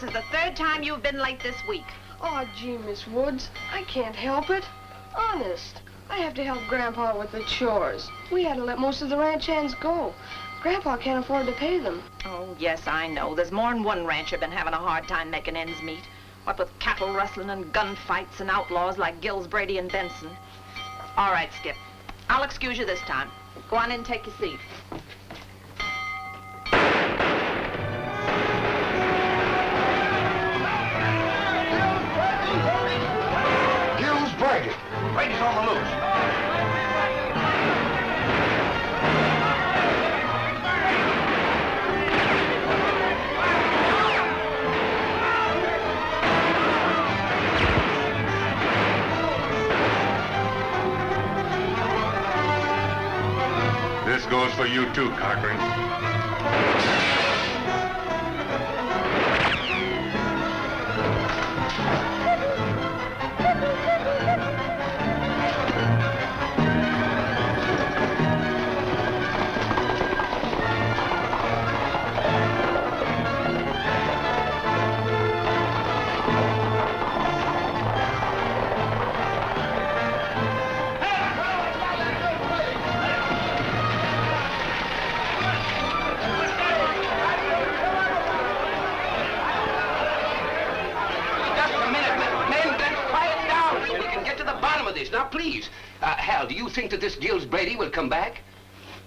This is the third time you've been late this week. Oh, gee, Miss Woods, I can't help it. Honest. I have to help Grandpa with the chores. We had to let most of the ranch hands go. Grandpa can't afford to pay them. Oh, yes, I know. There's more than one rancher been having a hard time making ends meet. What with cattle rustling and gunfights and outlaws like Gills Brady and Benson. All right, Skip. I'll excuse you this time. Go on in and take your seat. Gills Brady. Brady's on the loose. This goes for you too, Cochran. Now, please, Hal, do you think that this Gills Brady will come back?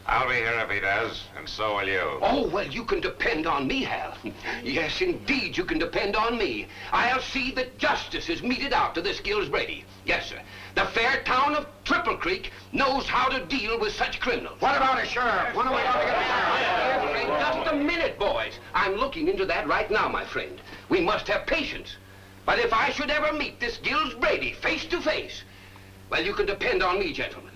I'll be here if he does, and so will you. Oh, well, you can depend on me, Hal. Yes, indeed, you can depend on me. I'll see that justice is meted out to this Gills Brady. Yes, sir. The fair town of Triple Creek knows how to deal with such criminals. What about a sheriff? When are we going to get a sheriff? Just a minute, boys. I'm looking into that right now, my friend. We must have patience. But if I should ever meet this Gills Brady face to face, well, you can depend on me, gentlemen.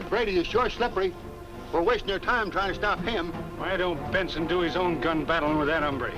Brady is sure slippery. We're wasting our time trying to stop him. Why don't Benson do his own gun battling with that hombre?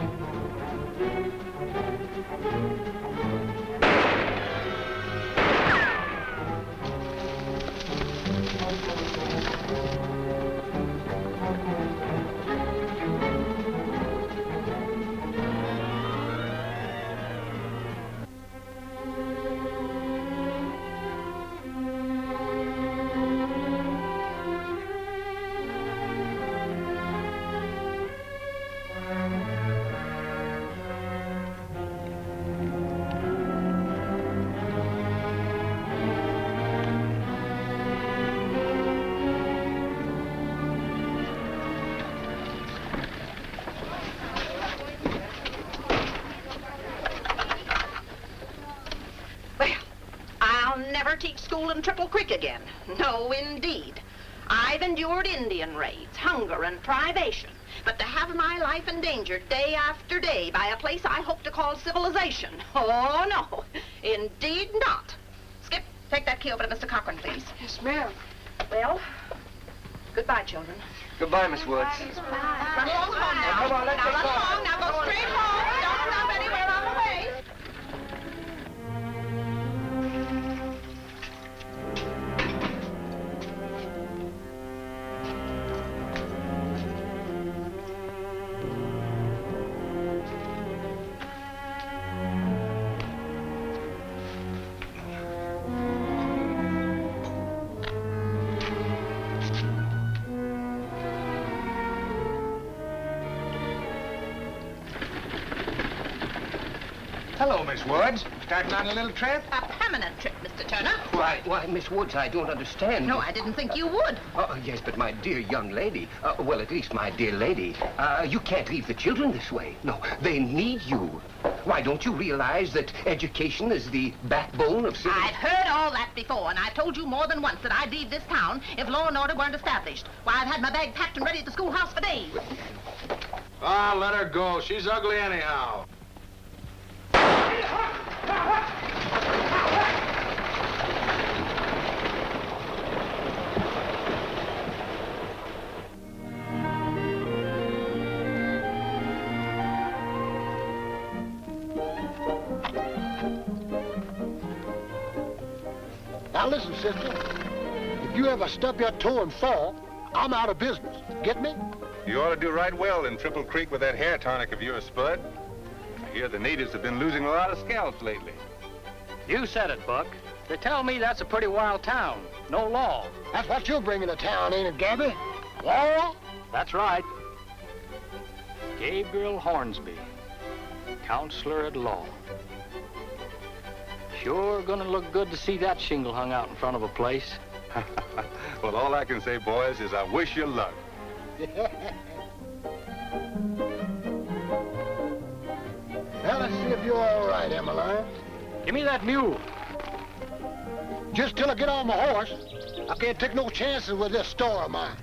Teach school in Triple Creek again. No, indeed. I've endured Indian raids, hunger, and privation, but to have my life endangered day after day by a place I hope to call civilization, oh, no, indeed not. Skip, take that key over to Mr. Cochran, please. Yes, ma'am. Well, goodbye, children. Goodbye, Miss Woods. Run along home now. Come on, let's now get run going. along. Now go straight home. Don't stop anywhere on the way. Hello, Miss Woods. Starting on a little trip? A permanent trip, Mr. Turner. Why, Miss Woods, I don't understand. No, I didn't think you would. Oh, yes, but my dear young lady, well, at least my dear lady, you can't leave the children this way. No, they need you. Why, don't you realize that education is the backbone of civilization? I've heard all that before, and I've told you more than once that I'd leave this town if law and order weren't established. Why, I've had my bag packed and ready at the schoolhouse for days. Ah, let her go. She's ugly anyhow. Now listen, sister. If you ever stub your toe and fall, I'm out of business. Get me? You ought to do right well in Triple Creek with that hair tonic of yours, Spud. I hear the natives have been losing a lot of scalps lately. You said it, Buck. They tell me that's a pretty wild town. No law. That's what you're bringing to town, ain't it, Gabby? Law? That's right. Gabriel Hornsby, counselor at law. Sure gonna look good to see that shingle hung out in front of a place. Well, all I can say, boys, is I wish you luck. Well, let's see if you're all right, Emmeline. Give me that mule. Just till I get on my horse, I can't take no chances with this store of mine.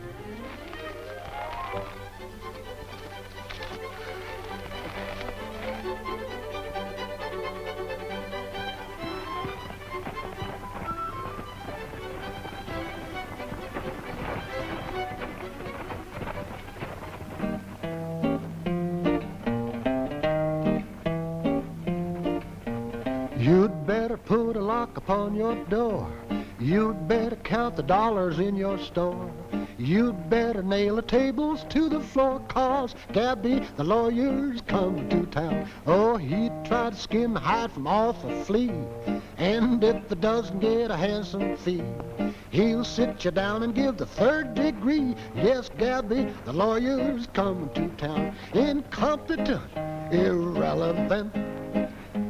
You'd better put a lock upon your door. You'd better count the dollars in your store. You'd better nail the tables to the floor, 'cause Gabby, the lawyer's coming to town. Oh, he tried to skim the hide from off a flea, and if it doesn't get a handsome fee, he'll sit you down and give the third degree. Yes, Gabby, the lawyer's coming to town. Incompetent, irrelevant,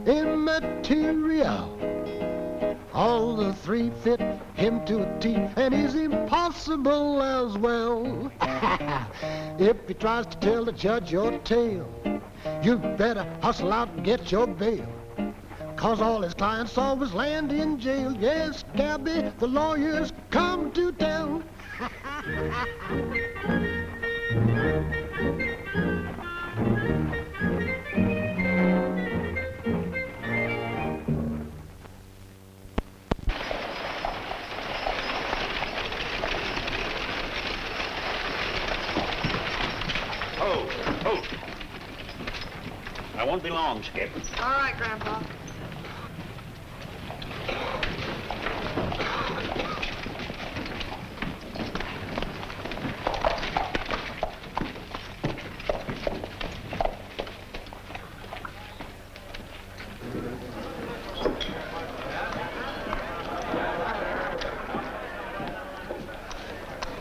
immaterial. All the three fit him to a T, and he's impossible as well. If he tries to tell the judge your tale, you better hustle out and get your bail, 'cause all his clients saw was land in jail. Yes, Gabby, the lawyer's come to town. Oh. I won't be long, Skip. All right, Grandpa.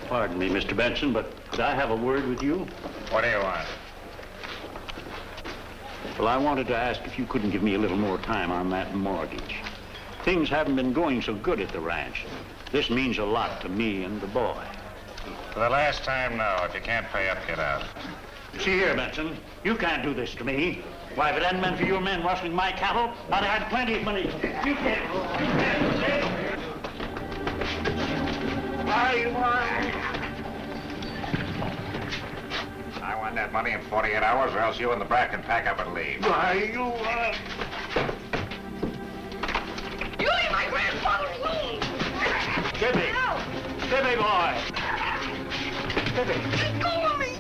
Pardon me, Mr. Benson, but could I have a word with you? What do you want? Well, I wanted to ask if you couldn't give me a little more time on that mortgage. Things haven't been going so good at the ranch. This means a lot to me and the boy. For the last time now, if you can't pay up, get out. See here, Benson, you can't do this to me. Why, if it hadn't been for your men rustling my cattle, I'd have had plenty of money. You can't. I want that money in 48 hours, or else you and the brat can pack up and leave. You leave my grandfather alone! Skippy! Skippy, boy! Skippy! Let go of me!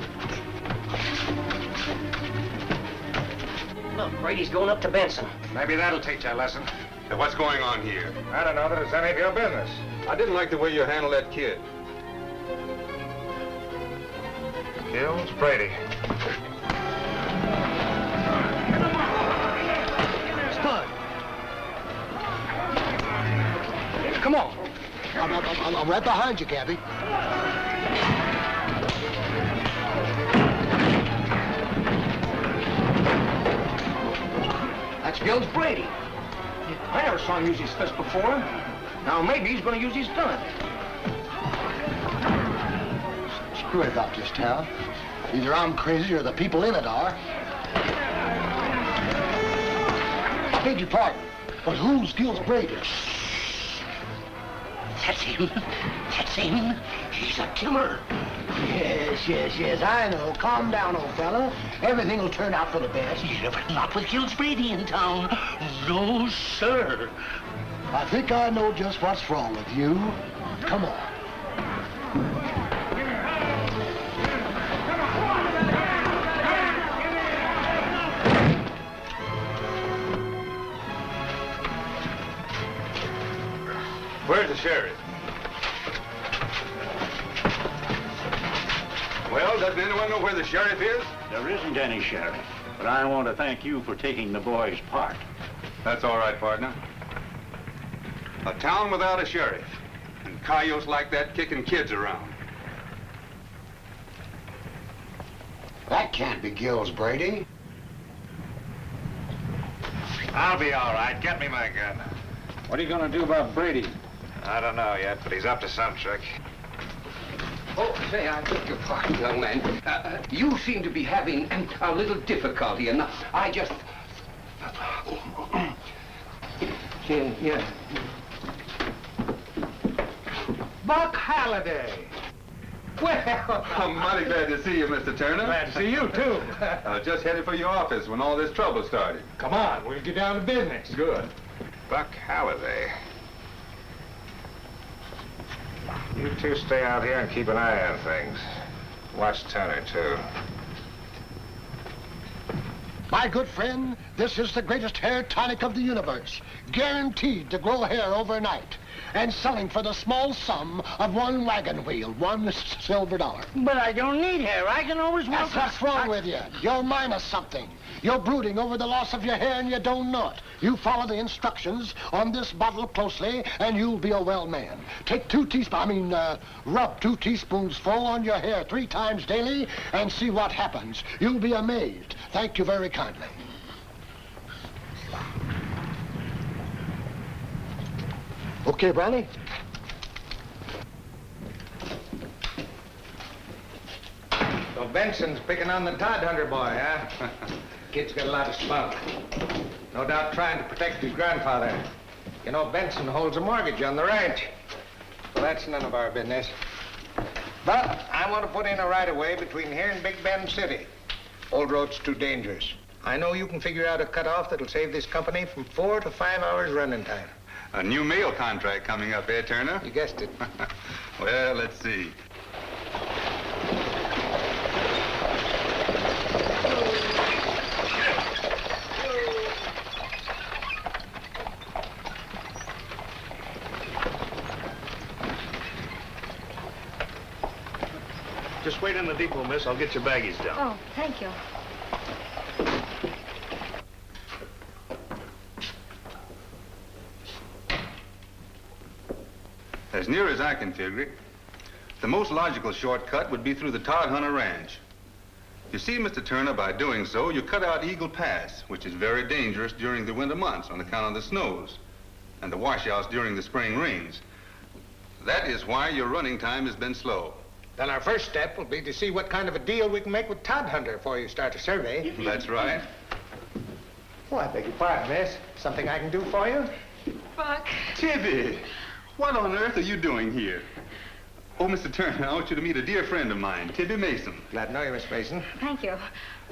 Look, Brady's going up to Benson. Maybe that'll teach you a lesson. Then what's going on here? I don't know that it's any of your business. I didn't like the way you handled that kid. Gills Brady. Spud, Come on. I'm right behind you, Gabby. That's Gills Brady. I never saw him use his fist before. Now maybe he's going to use his gun. Screw it about this town. Either I'm crazy or the people in it are. Beg your pardon, but who's Gills Brady? That's him. That's him. He's a killer. Yes, I know. Calm down, old fella. Everything will turn out for the best. Yeah, but not with Gills Brady in town. No, sir. I think I know just what's wrong with you. Come on. Where's the sheriff? Well, doesn't anyone know where the sheriff is? There isn't any sheriff, but I want to thank you for taking the boy's part. That's all right, partner. A town without a sheriff, and coyotes like that kicking kids around. That can't be Gills Brady. I'll be all right. Get me my gun. What are you going to do about Brady? I don't know yet, but he's up to some trick. Oh, say, I beg your pardon, young man. You seem to be having a little difficulty, and I just... Yeah. Buck Halliday. Well, I'm mighty glad to see you, Mr. Turner. glad to see you, too. I was just headed for your office when all this trouble started. Come on, we'll get down to business. Good. Buck Halliday. You two stay out here and keep an eye on things. Watch Turner, too. My good friend, this is the greatest hair tonic of the universe. Guaranteed to grow hair overnight. And selling for the small sum of one wagon wheel, $1 silver. But I don't need hair. I can always walk... That's what's wrong with you. You're minus something. You're brooding over the loss of your hair and you don't know it. You follow the instructions on this bottle closely and you'll be a well man. Take rub 2 teaspoons full on your hair 3 times daily and see what happens. You'll be amazed. Thank you very kindly. Okay, Brownie? So Benson's picking on the Todd Hunter boy, huh? Kid's got a lot of spunk. No doubt trying to protect his grandfather. You know, Benson holds a mortgage on the ranch. Well, that's none of our business. But I want to put in a right-of-way between here and Big Bend City. Old road's too dangerous. I know you can figure out a cutoff that'll save this company from 4 to 5 hours running time. A new mail contract coming up, eh, Turner? You guessed it. Well, let's see. Just wait in the depot, miss. I'll get your baggies down. Oh, thank you. As near as I can figure it, the most logical shortcut would be through the Todd Hunter Ranch. You see, Mr. Turner, by doing so, you cut out Eagle Pass, which is very dangerous during the winter months on account of the snows and the washouts during the spring rains. That is why your running time has been slow. Then our first step will be to see what kind of a deal we can make with Todd Hunter before you start a survey. That's right. Oh, I beg your pardon, miss. Something I can do for you? Buck. Tibby, what on earth are you doing here? Oh, Mr. Turner, I want you to meet a dear friend of mine, Tibby Mason. Glad to know you, Miss Mason. Thank you.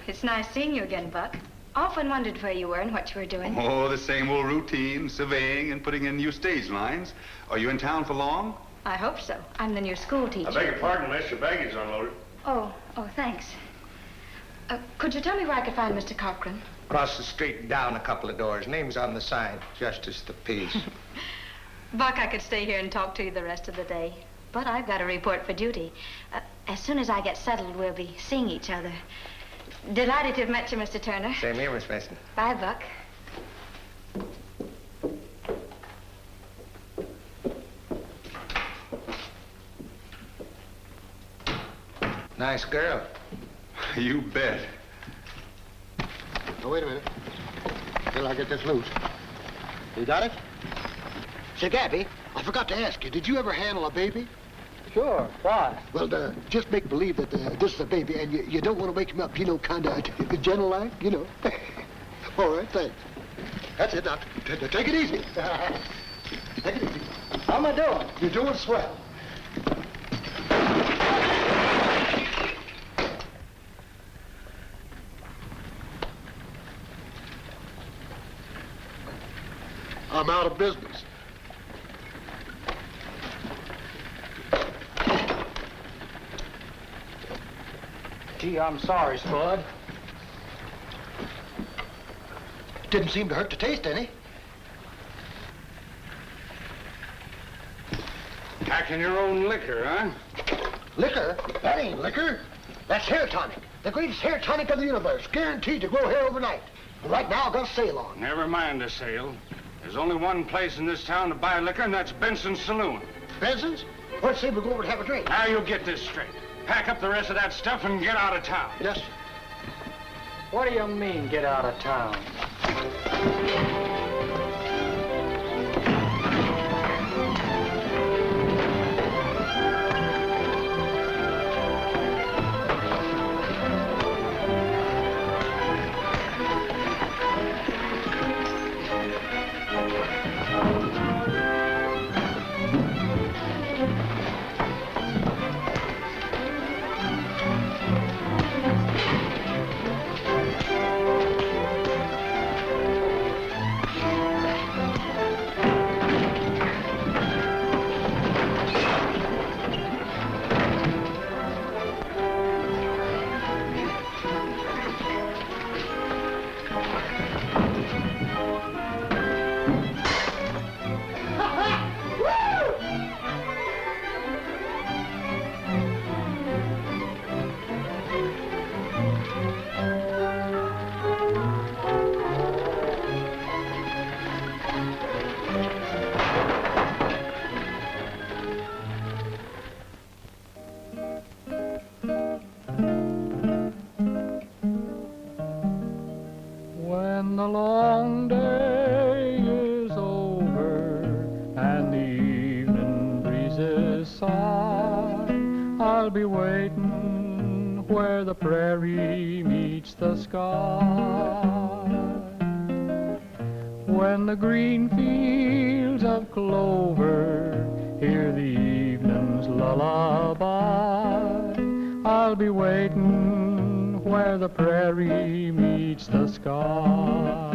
It's nice seeing you again, Buck. Often wondered where you were and what you were doing. Oh, the same old routine, surveying and putting in new stage lines. Are you in town for long? I hope so. I'm the new school teacher. I beg your pardon, miss. Your baggage unloaded. Oh, thanks. Could you tell me where I could find Mr. Cochran? Across the street, down a couple of doors. Name's on the sign. Justice the Peace. Buck, I could stay here and talk to you the rest of the day. But I've got to report for duty. As soon as I get settled, we'll be seeing each other. Delighted to have met you, Mr. Turner. Same here, Miss Mason. Bye, Buck. Nice girl. You bet. Oh, wait a minute. till I get this loose. You got it? Say, Gabby, I forgot to ask you, did you ever handle a baby? Sure. Why? Well, just make believe that this is a baby, and you don't want to wake him up, kind of gentle-like, All right, thanks. That's it. Now, take it easy. Take it easy. How am I doing? You're doing swell. I'm out of business. Gee, I'm sorry, Spud. Didn't seem to hurt to taste any. Packing your own liquor, huh? Liquor? That ain't liquor. That's hair tonic. The greatest hair tonic of the universe. Guaranteed to grow hair overnight. And right now, I've got a sale on. Never mind the sale. There's only one place in this town to buy liquor, and that's Benson's Saloon. Benson's? Let's say we go over and have a drink. Now you get this straight. Pack up the rest of that stuff and get out of town. Yes, sir. What do you mean, get out of town? When the long day is over and the evening breezes sigh, I'll be waiting where the prairie meets the sky. When the green fields of clover hear the evening's lullaby, I'll be waiting where the prairie meets the sky.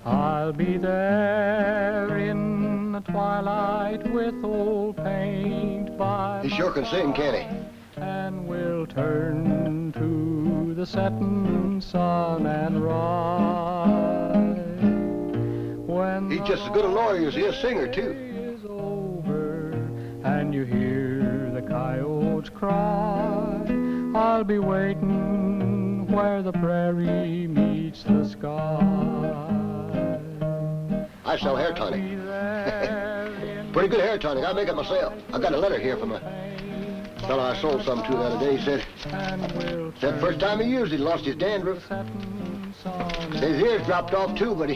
I'll be there in the twilight with old paint by He sure can sing, can't he? and we'll turn to the setting sun and ride. When He's just as good a lawyer as he is a singer, too. is over and you hear the coyotes cry, I'll be waiting where the prairie meets the sky. I sell hair tonic. Pretty good hair tonic. I make it myself. I got a letter here from a fellow I sold some to the other day. He said first time he used it, he lost his dandruff. His ears dropped off too, but he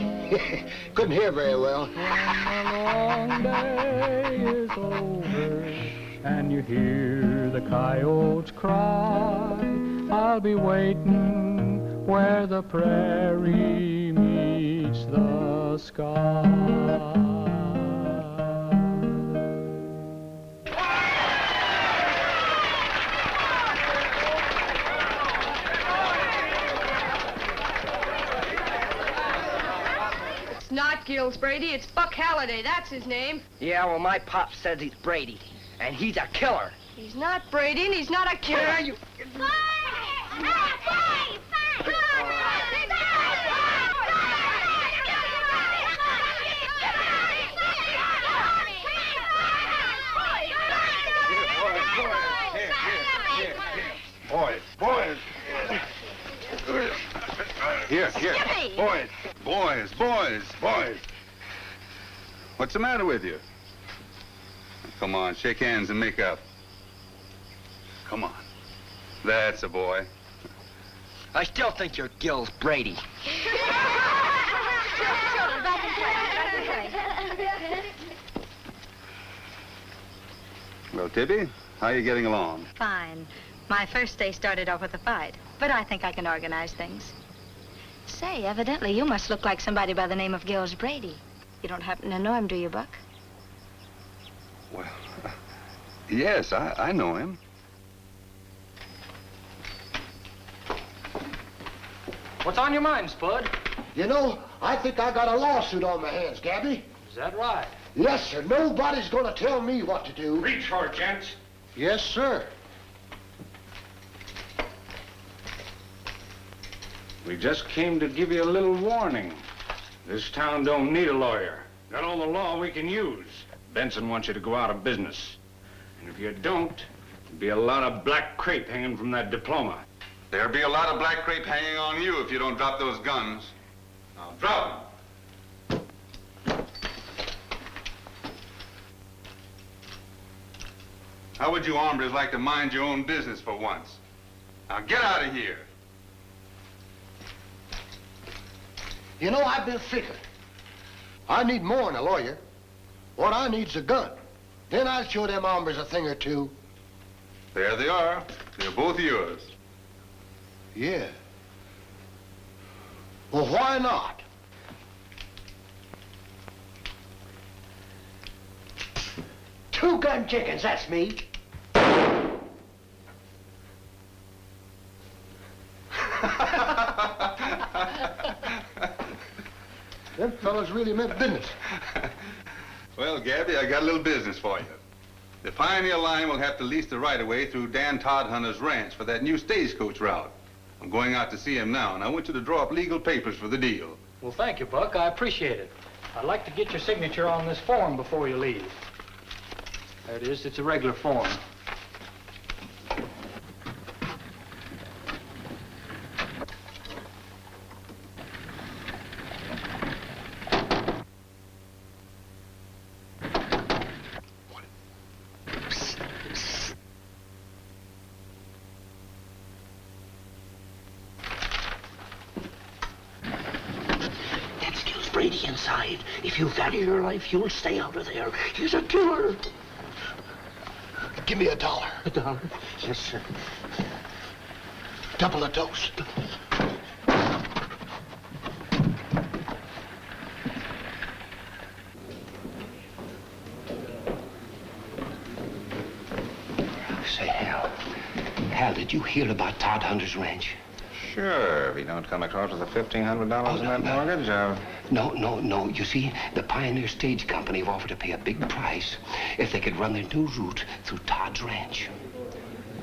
couldn't hear very well. When the long day is over and you hear the coyotes cry, I'll be waiting where the prairie meets the sky. It's not Gills Brady, it's Buck Halliday. That's his name. Yeah, well, my pop says he's Brady, and he's a killer. He's not Brady, and he's not a killer. Yeah, you... Boys. Here. Boys. What's the matter with you? Come on, shake hands and make up. Come on. That's a boy. I still think you're Gills Brady. Children, back and play. Well, Tibby, how are you getting along? Fine. My first day started off with a fight, but I think I can organize things. Say, evidently you must look like somebody by the name of Gills Brady. You don't happen to know him, do you, Buck? Well, yes, I know him. What's on your mind, Spud? You know, I think I got a lawsuit on my hands, Gabby. Is that right? Yes, sir. Nobody's gonna tell me what to do. Reach for it, gents. Yes, sir. We just came to give you a little warning. This town don't need a lawyer. Got all the law we can use. Benson wants you to go out of business. And if you don't, there'll be a lot of black crepe hanging from that diploma. There'll be a lot of black crepe hanging on you if you don't drop those guns. Now, drop them. How would you hombres like to mind your own business for once? Now, get out of here. You know, I've been figuring. I need more than a lawyer. What I need's a gun. Then I'll show them hombres a thing or two. There they are. They're both yours. Yeah. Well, why not? Two-gun chickens, that's me. Them fellas really meant business. Well, Gabby, I got a little business for you. The Pioneer Line will have to lease the right-of-way through Dan Todhunter's ranch for that new stagecoach route. I'm going out to see him now, and I want you to draw up legal papers for the deal. Well, thank you, Buck. I appreciate it. I'd like to get your signature on this form before you leave. There it is. It's a regular form. Brady inside. If you value your life, you'll stay out of there. He's a killer. Give me $1. $1? Yes, sir. Double the dose. Say, Hal, did you hear about Todd Hunter's ranch? Sure, if you don't come across with the $1,500 in that mortgage, No. You see, the Pioneer Stage Company have offered to pay a big price if they could run their new route through Todd's ranch.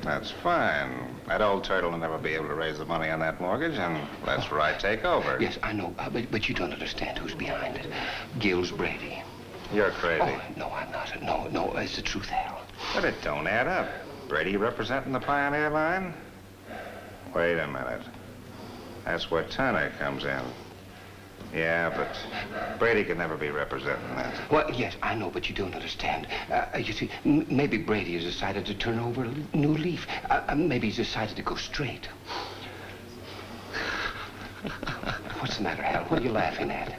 That's fine. That old turtle will never be able to raise the money on that mortgage, and let's take over. Yes, I know, but you don't understand who's behind it. Gills Brady. You're crazy. Oh, no, I'm not. No, it's the truth, Hal. But it don't add up. Brady representing the Pioneer Line? Wait a minute. That's where Turner comes in. Yeah, but Brady can never be representing that. Well, yes, I know, but you don't understand. You see, maybe Brady has decided to turn over a new leaf. Maybe he's decided to go straight. What's the matter, Hal? What are you laughing at?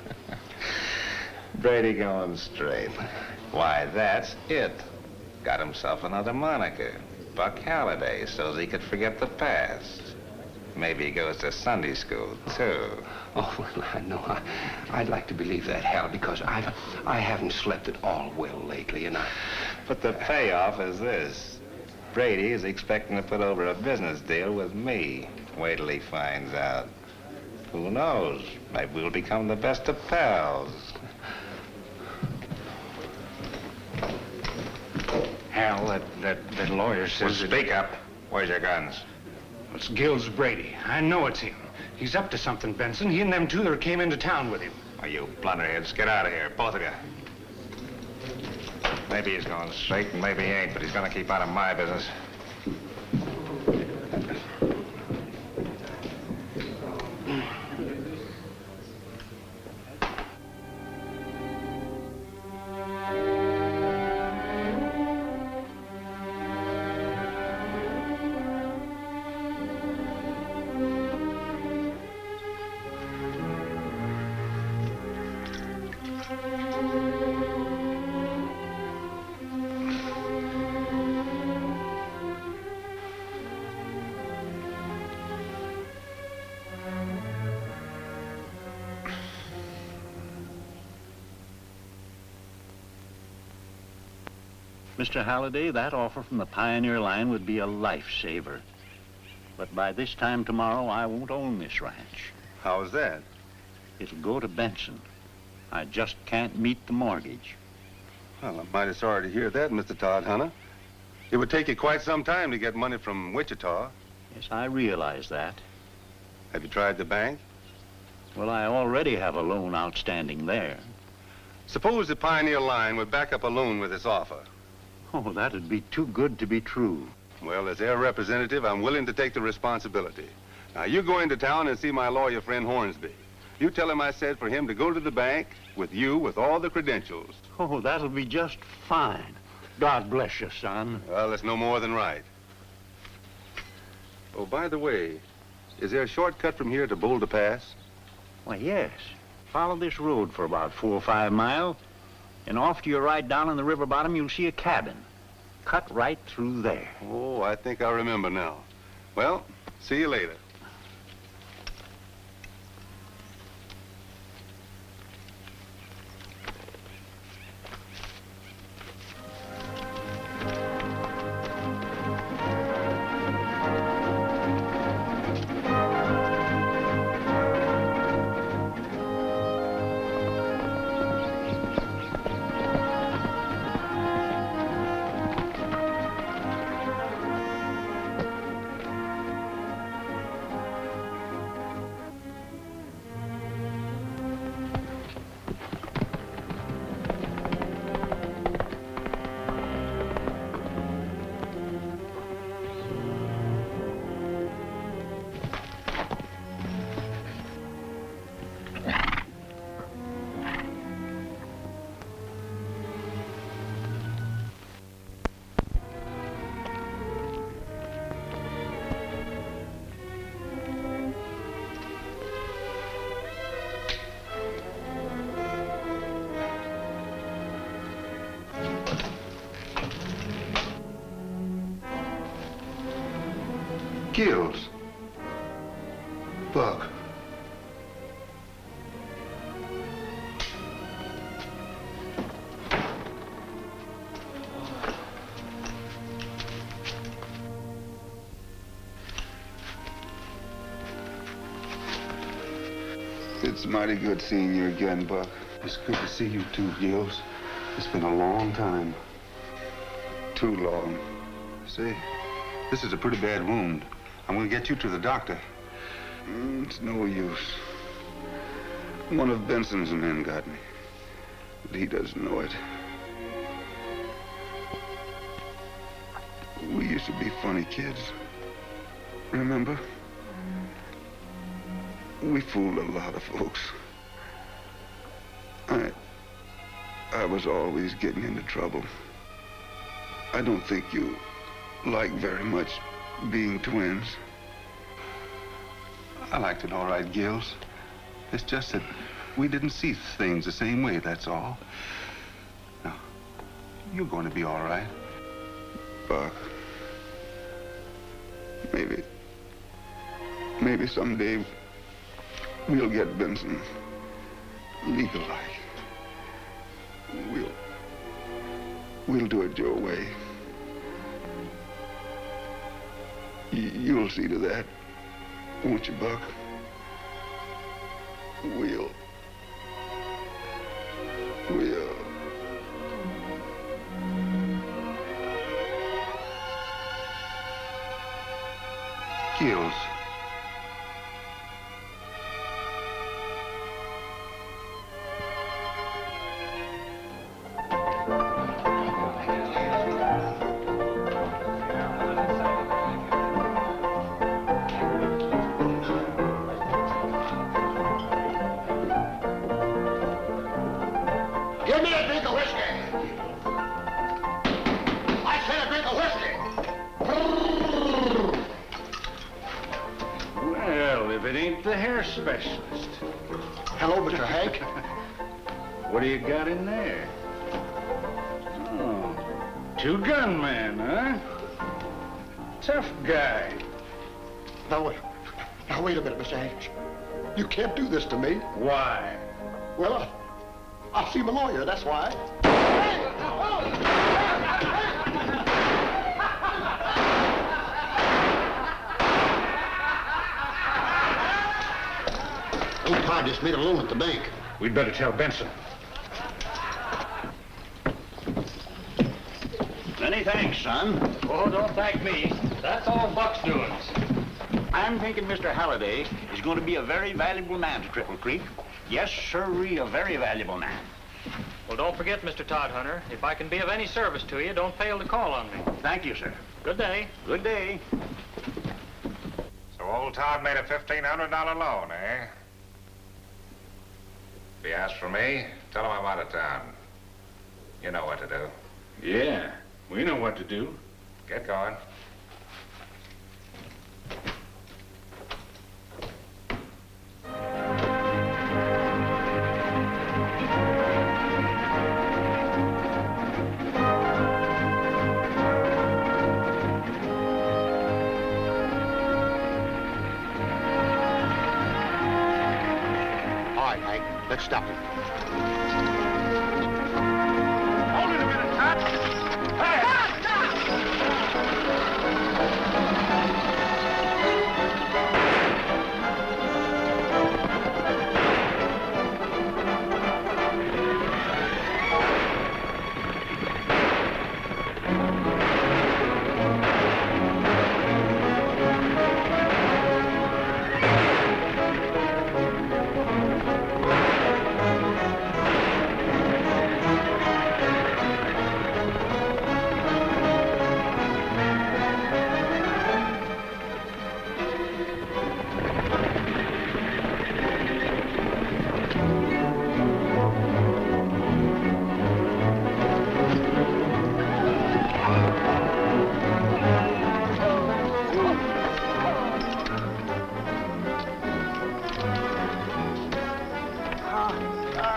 Brady going straight. Why, that's it. Got himself another moniker. Buck Halliday, so's he could forget the past. Maybe he goes to Sunday school, too. Oh, well, no, I'd like to believe that, Hal, because I haven't slept at all well lately, and But the payoff is this. Brady is expecting to put over a business deal with me. Wait till he finds out. Who knows? Maybe we'll become the best of pals. Hal, that lawyer says... Well, speak up. Where's your guns? It's Gills Brady. I know it's him. He's up to something, Benson. He and them two that came into town with him. Oh, you blunderheads, get out of here, both of you. Maybe he's going straight and maybe he ain't, but he's going to keep out of my business. Mr. Halliday, that offer from the Pioneer Line would be a lifesaver. But by this time tomorrow, I won't own this ranch. How is that? It'll go to Benson. I just can't meet the mortgage. Well, I'm mighty sorry to hear that, Mr. Todd Hunter. It would take you quite some time to get money from Wichita. Yes, I realize that. Have you tried the bank? Well, I already have a loan outstanding there. Suppose the Pioneer Line would back up a loan with this offer. Oh, that'd be too good to be true. Well, as their representative, I'm willing to take the responsibility. Now, you go into town and see my lawyer friend Hornsby. You tell him I said for him to go to the bank with you with all the credentials. Oh, that'll be just fine. God bless you, son. Well, that's no more than right. Oh, by the way, is there a shortcut from here to Boulder Pass? Why, yes. Follow this road for about 4 or 5 miles, and off to your right down on the river bottom, you'll see a cabin. Cut right through there. Oh, I think I remember now. Well, see you later. Gills. Buck. It's mighty good seeing you again, Buck. It's good to see you too, Gills. It's been a long time. Too long. Say, this is a pretty bad wound. I'm going to get you to the doctor. It's no use. One of Benson's men got me. But he doesn't know it. We used to be funny kids. Remember? We fooled a lot of folks. I was always getting into trouble. I don't think you like very much being twins. I liked it all right, Gills. It's just that we didn't see things the same way, that's all. Now, you're going to be all right. Buck, maybe someday we'll get Benson legal-like. We'll do it your way. You'll see to that, won't you, Buck? We'll... Gills. Give me a drink of whiskey. I said a drink of whiskey. Well, if it ain't the hair specialist. Hello, Mr. Hank. What do you got in there? Oh, 2 gunmen, huh? Tough guy. Now wait a minute, Mr. Hank. You can't do this to me. Why? Well, I'll see my lawyer, that's why. Todd just made a loan at the bank. We'd better tell Benson. Many thanks, son. Oh, don't thank me. That's all Buck's doings. I'm thinking Mr. Halliday is going to be a very valuable man to Triple Creek. Yes, sirree, a very valuable man. Well, don't forget, Mr. Todd Hunter, if I can be of any service to you, don't fail to call on me. Thank you, sir. Good day. Good day. So old Todd made a $1,500 loan, eh? If he asks for me, tell him I'm out of town. You know what to do. Yeah, we know what to do. Get going. Let's stop him. Hold it a minute, Todd. Hey!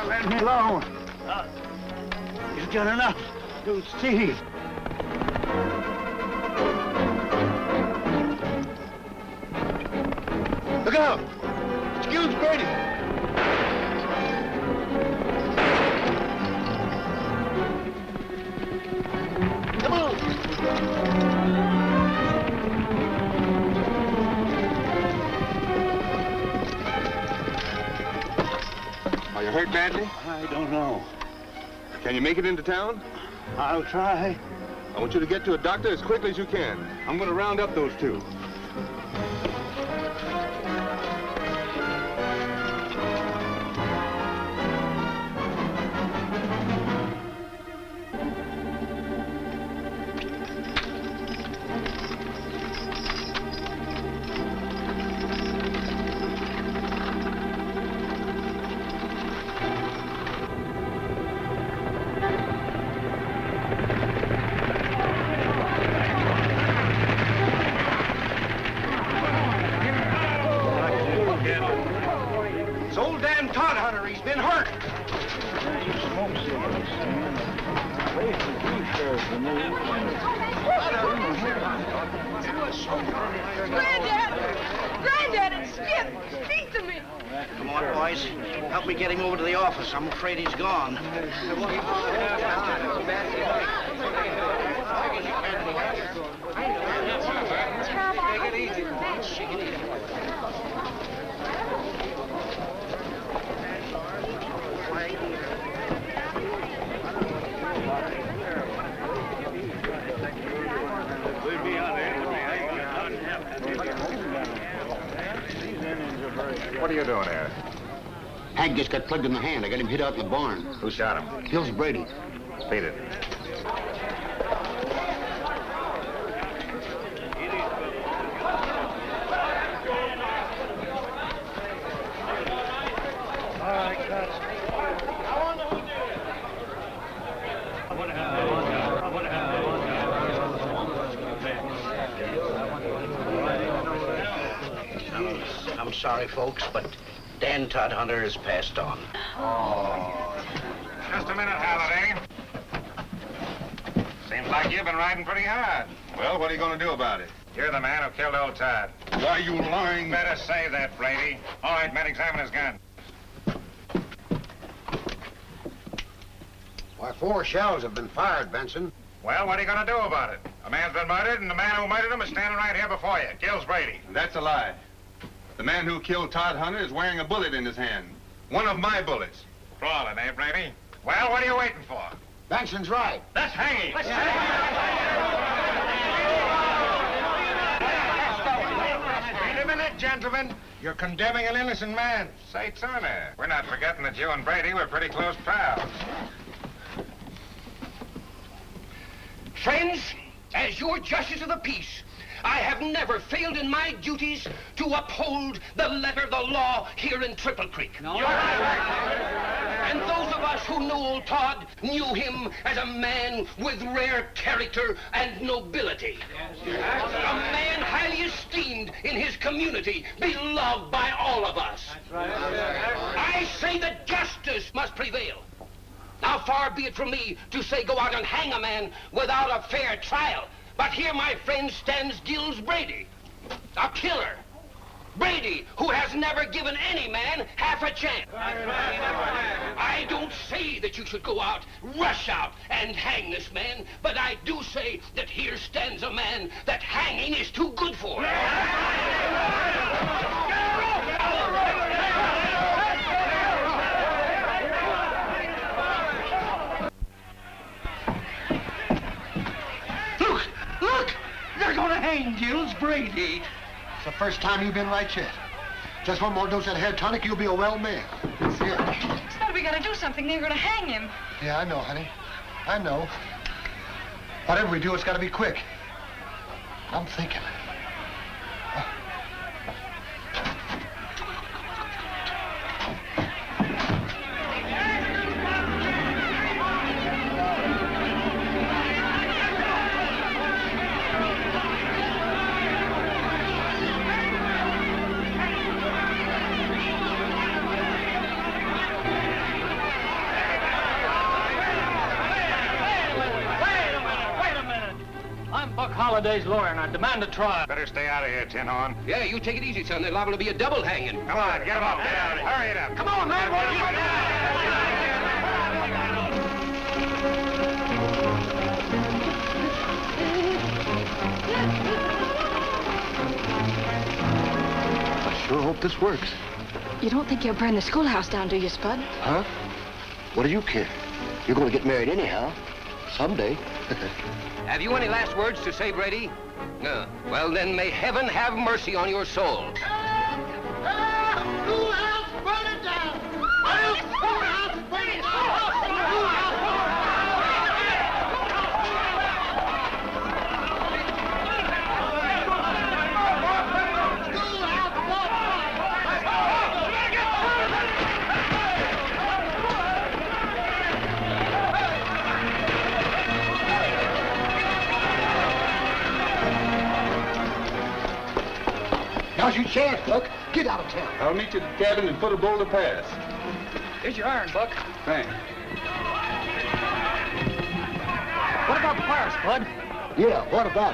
Let me alone. He's got enough to see. Look out! It's Gills Brady. Come on! Are you hurt badly? I don't know. Can you make it into town? I'll try. I want you to get to a doctor as quickly as you can. I'm going to round up those two. Granddad, it's Skip. Speak to me. Come on, boys. Help me get him over to the office. I'm afraid he's gone. Take it easy. What are you doing here? Hank just got plugged in the hand. I got him hit out in the barn. Who shot him? Gills Brady. Beat it. I'm sorry, folks, but Dan Todd Hunter has passed on. Oh. Just a minute, Halliday. Seems like you've been riding pretty hard. Well, what are you going to do about it? You're the man who killed old Todd. Why, you lying... Better say that, Brady. All right, men, examine his gun. Why, 4 shells have been fired, Benson. Well, what are you going to do about it? A man's been murdered, and the man who murdered him is standing right here before you, Gills Brady. That's a lie. The man who killed Todd Hunter is wearing a bullet in his hand. One of my bullets. Crawling, eh, Brady? Well, what are you waiting for? Benson's right. Let's hang him. Wait a minute, gentlemen. You're condemning an innocent man. Say, Turner, we're not forgetting that you and Brady were pretty close pals. Friends, as your justice of the peace, I have never failed in my duties to uphold the letter of the law here in Triple Creek. No. And those of us who know old Todd knew him as a man with rare character and nobility. A man highly esteemed in his community, beloved by all of us. I say that justice must prevail. Now, far be it from me to say go out and hang a man without a fair trial. But here, my friend, stands Gills Brady, a killer. Brady, who has never given any man half a chance. I don't say that you should go out, rush out, and hang this man, but I do say that here stands a man that hanging is too good for. Look! They're gonna hang Gills Brady. It's the first time you've been right yet. Just one more dose of hair tonic, you'll be a well man. Here. But we gotta do something. They're gonna hang him. Yeah, I know, honey. I know. Whatever we do, it's gotta be quick. I'm thinking. Holliday's lawyer, and I demand a trial. Better stay out of here, Tin Horn. Yeah, you take it easy, son. There's liable to be a double hanging. Come on, get him up. Hurry it up. Come on, man. I sure hope this works. You don't think you'll burn the schoolhouse down, do you, Spud? Huh? What do you care? You're going to get married anyhow. Someday. Have you any last words to say, Brady? No. Well, then, may heaven have mercy on your soul. Schoolhouse, burn it down! Schoolhouse, burn it Now's your chance, Buck. Get out of town. I'll meet you at the cabin and put a boulder pass. Here's your iron, Buck. Thanks. What about the fire, Spud? Yeah, what about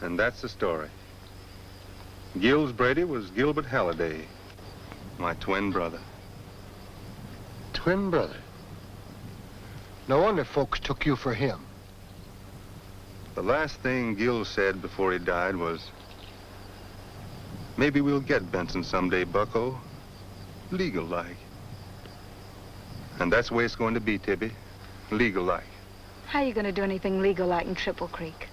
And that's the story. Gills Brady was Gilbert Halliday, my twin brother. Twin brother. No wonder folks took you for him. The last thing Gills said before he died was, maybe we'll get Benson someday, bucko. Legal-like. And that's the way it's going to be, Tibby. Legal-like. How are you going to do anything legal like in Triple Creek?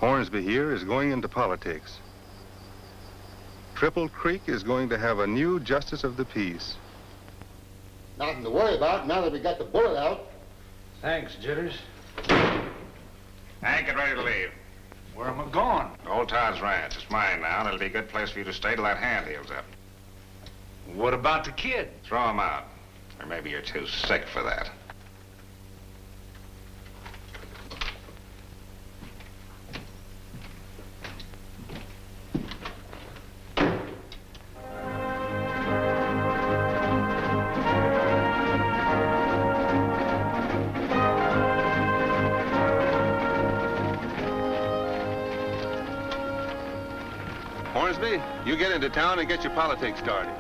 Hornsby here is going into politics. Triple Creek is going to have a new justice of the peace. Nothing to worry about now that we got the bullet out. Thanks, Jitters. Hank, get ready to leave. Where am I going? Old Todd's ranch. It's mine now, and it'll be a good place for you to stay till that hand heals up. What about the kid? Throw him out. Or maybe you're too sick for that. Hornsby, you get into town and get your politics started.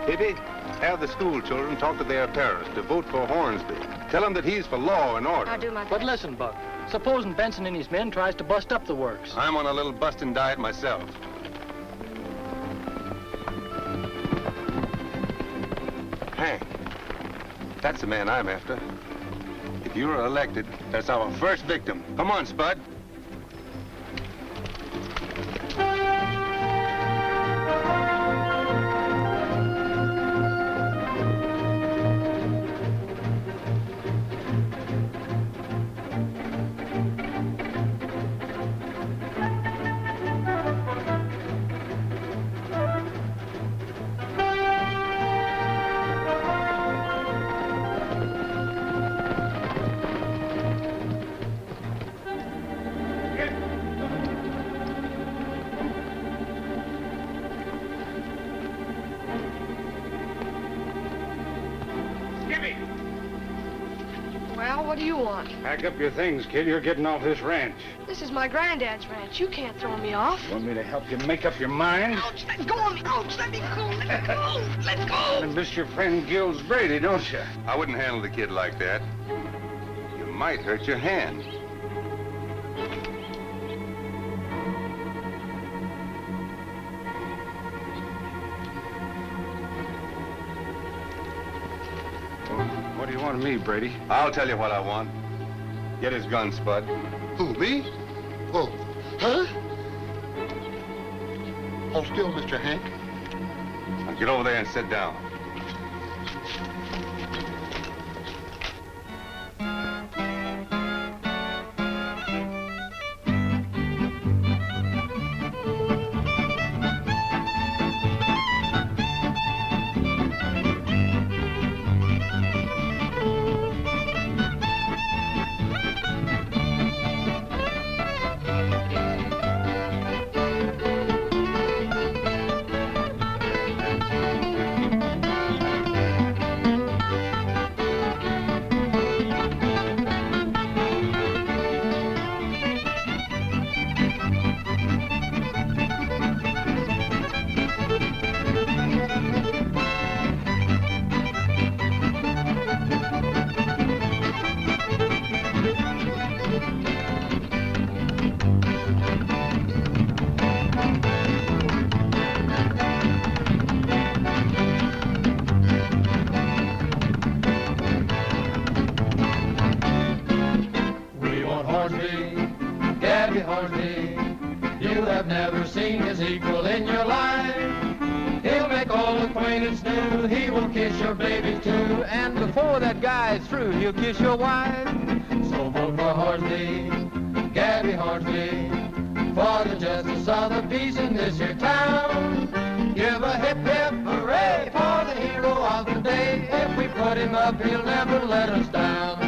Hippie, have the school children talk to their parents to vote for Hornsby. Tell them that he's for law and order. I'll do my best. But listen, Buck. Supposing Benson and his men tries to bust up the works. I'm on a little busting diet myself. Hank, that's the man I'm after. If you're elected, that's our first victim. Come on, Spud. Well, what do you want? Pack up your things, kid. You're getting off this ranch. This is my granddad's ranch. You can't throw me off. Want me to help you make up your mind? Ouch, let go of me. Ouch, let me go. Let go. Let go. You miss your friend Gills Brady, don't you? I wouldn't handle the kid like that. You might hurt your hand. What do you want of me, Brady? I'll tell you what I want. Get his gun, Spud. Who, me? Oh, huh? Hold still, Mr. Hank. Now get over there and sit down. You have never seen his equal in your life. He'll make all acquaintance new. He will kiss your baby too. And before that guy's through, he'll kiss your wife. So vote for Hornsby, Gabby Hornsby, for the justice of the peace in this here town. Give a hip hip hooray for the hero of the day. If we put him up, he'll never let us down.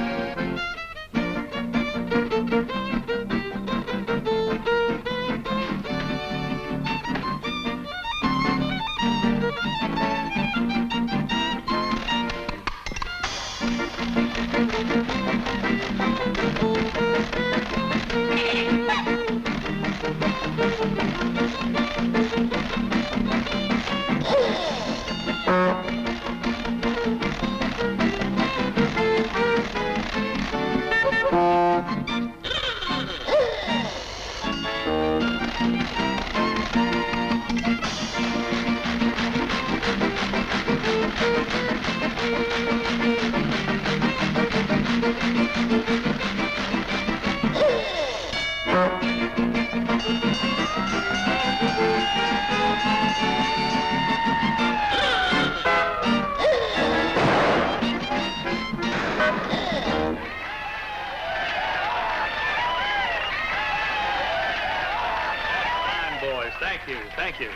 Thank you.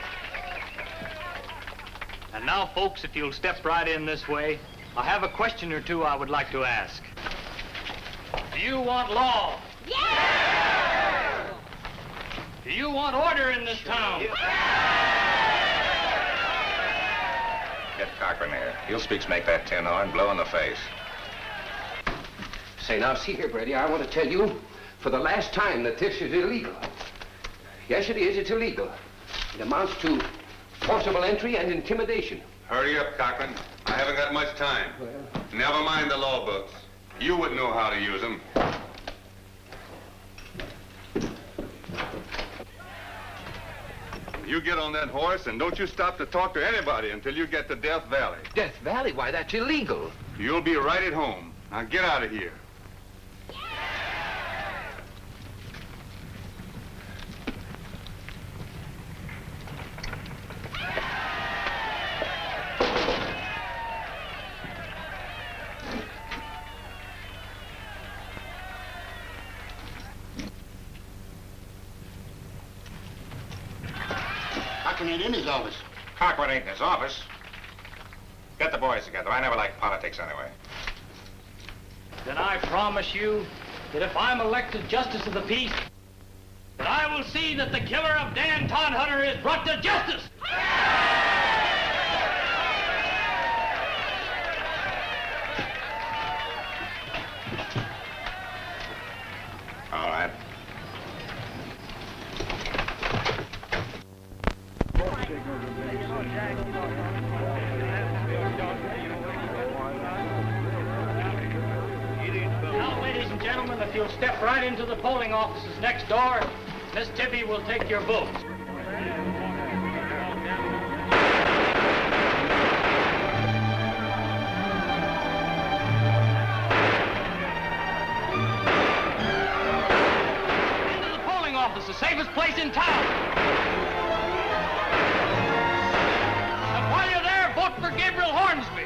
And now, folks, if you'll step right in this way, I have a question or two I would like to ask. Do you want law? Yeah! Do you want order in this town? Get Cochran here. He'll speak make that tin horn blow in the face. Say, now, see here, Brady, I want to tell you for the last time that this is illegal. Yes, it is. It's illegal. It amounts to forcible entry and intimidation. Hurry up, Cochran. I haven't got much time. Never mind the law books. You would know how to use them. You get on that horse and don't you stop to talk to anybody until you get to Death Valley. Death Valley? Why, that's illegal. You'll be right at home. Now get out of here. Cochran ain't in his office. Cochran ain't in his office. Get the boys together. I never liked politics anyway. Then I promise you that if I'm elected Justice of the Peace, that I will see that the killer of Dan Todhunter is brought to justice. All right. Now, ladies and gentlemen, if you'll step right into the polling offices next door, Miss Tippy will take your votes. Into the polling office, the safest place in town. And while you're there, vote for Gabriel Hornsby.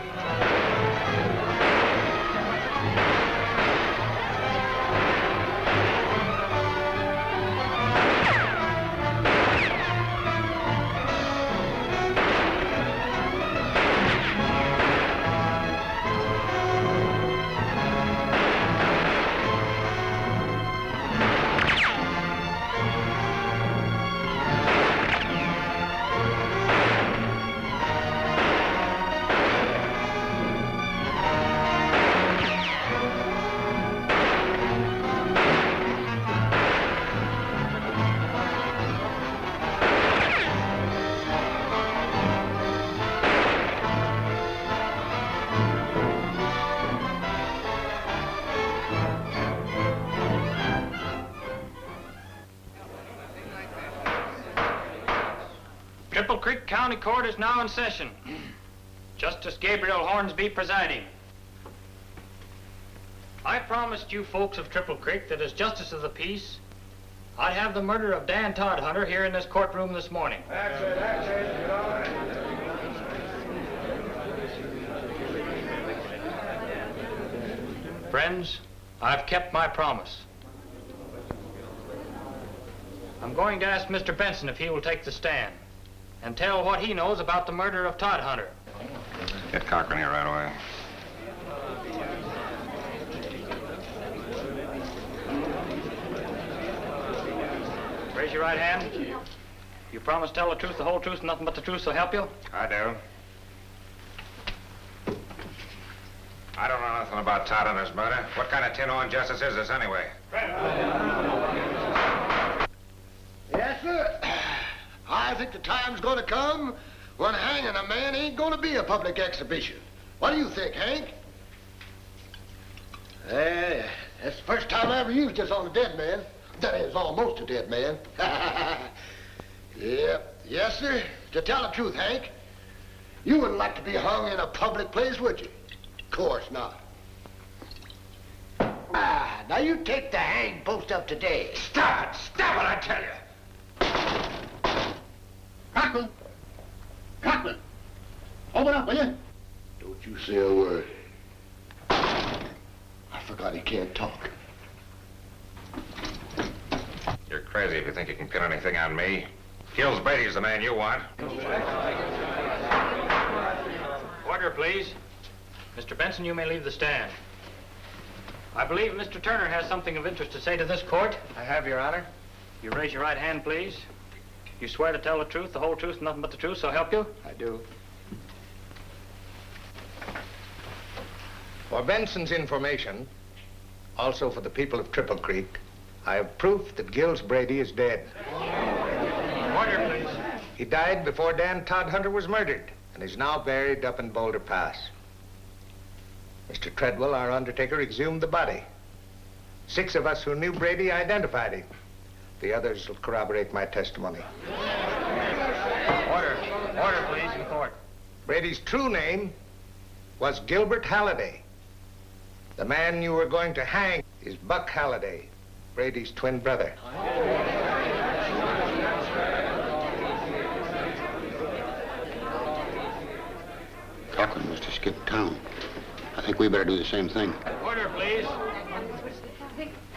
Triple Creek County Court is now in session. Justice Gabriel Hornsby presiding. I promised you folks of Triple Creek that as Justice of the Peace, I'd have the murder of Dan Todhunter here in this courtroom this morning. That's it, that's it. Get on it. Friends, I've kept my promise. I'm going to ask Mr. Benson if he will take the stand and tell what he knows about the murder of Todhunter. Get Cochran here right away. Raise your right hand. You promise to tell the truth, the whole truth, and nothing but the truth, so help you? I do. I don't know nothing about Todhunter's murder. What kind of tin-horn justice is this anyway? Yes, sir. I think the time's gonna come when hanging a man ain't gonna be a public exhibition. What do you think, Hank? That's the first time I ever used this on a dead man. That is, almost a dead man. Yep. Yes, sir. To tell the truth, Hank, you wouldn't like to be hung in a public place, would you? Of course not. Now you take the hang post up today. Stop it! Stop it, I tell you! Cochran! Cochran! Open up, will you? Don't you say a word. I forgot he can't talk. You're crazy if you think you can pin anything on me. Gills Brady's the man you want. Order, please. Mr. Benson, you may leave the stand. I believe Mr. Turner has something of interest to say to this court. I have, Your Honor. You raise your right hand, please. You swear to tell the truth, the whole truth, and nothing but the truth, so help you? I do. For Benson's information, also for the people of Triple Creek, I have proof that Gills Brady is dead. Order, please. He died before Dan Todhunter was murdered, and is now buried up in Boulder Pass. Mr. Treadwell, our undertaker, exhumed the body. 6 of us who knew Brady identified him. The others will corroborate my testimony. Order. Order, please, in court. Brady's true name was Gilbert Halliday. The man you were going to hang is Buck Halliday, Brady's twin brother. Talking must have skipped town. I think we better do the same thing. Order, please.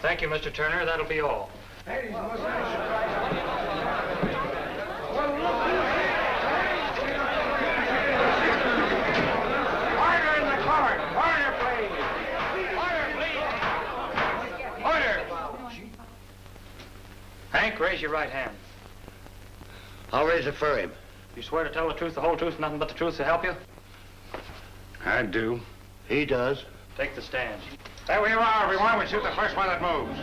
Thank you, Mr. Turner. That'll be all. Order in the court. Order, please. Order, please. Order. Hank, raise your right hand. I'll raise it for him. You swear to tell the truth, the whole truth, nothing but the truth to help you? I do. He does. Take the stand. There we are, everyone. We shoot the first one that moves.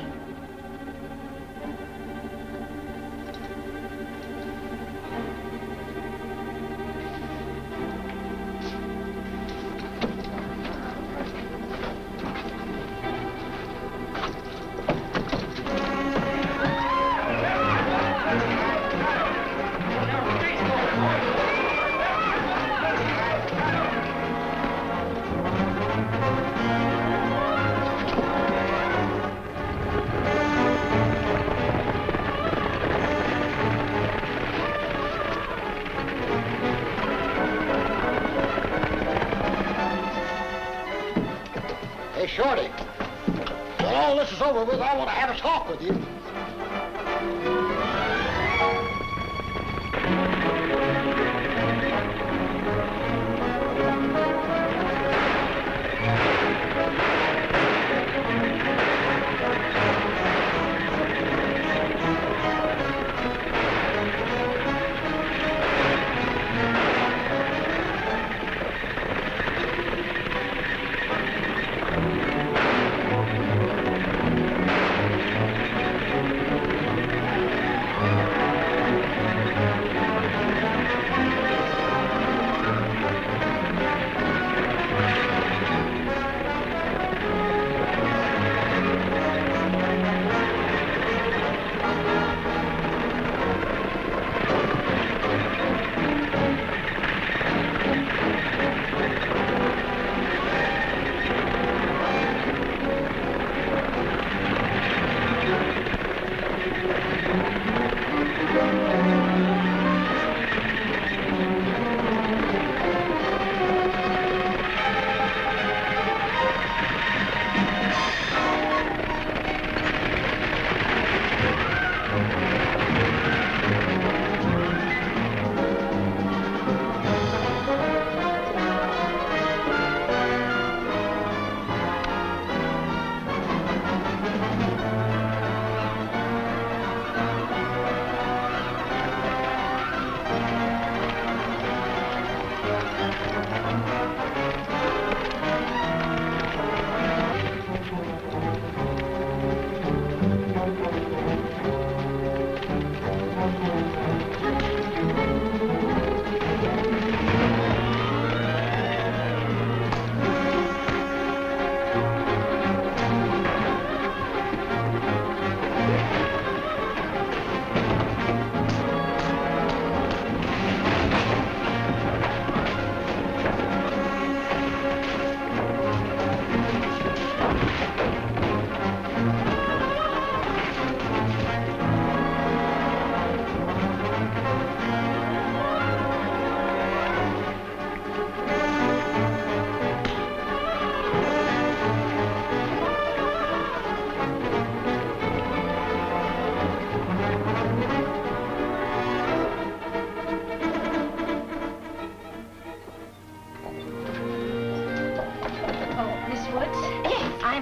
Hey, Shorty, when all this is over with, I want to have a talk with you.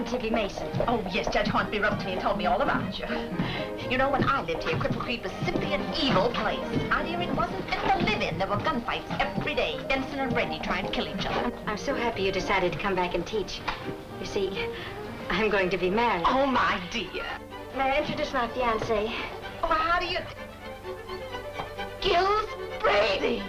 Tippi Mason. Oh, yes, Judge Hornsby wrote to me and told me all about you. You know, when I lived here, Cripple Creek was simply an evil place. Out here, it wasn't fit to live in. There were gunfights every day. Benson and Brady trying to kill each other. I'm so happy you decided to come back and teach. You see, I'm going to be married. Oh, my dear. May I introduce my fiancé? Oh, how do you... Gills Brady.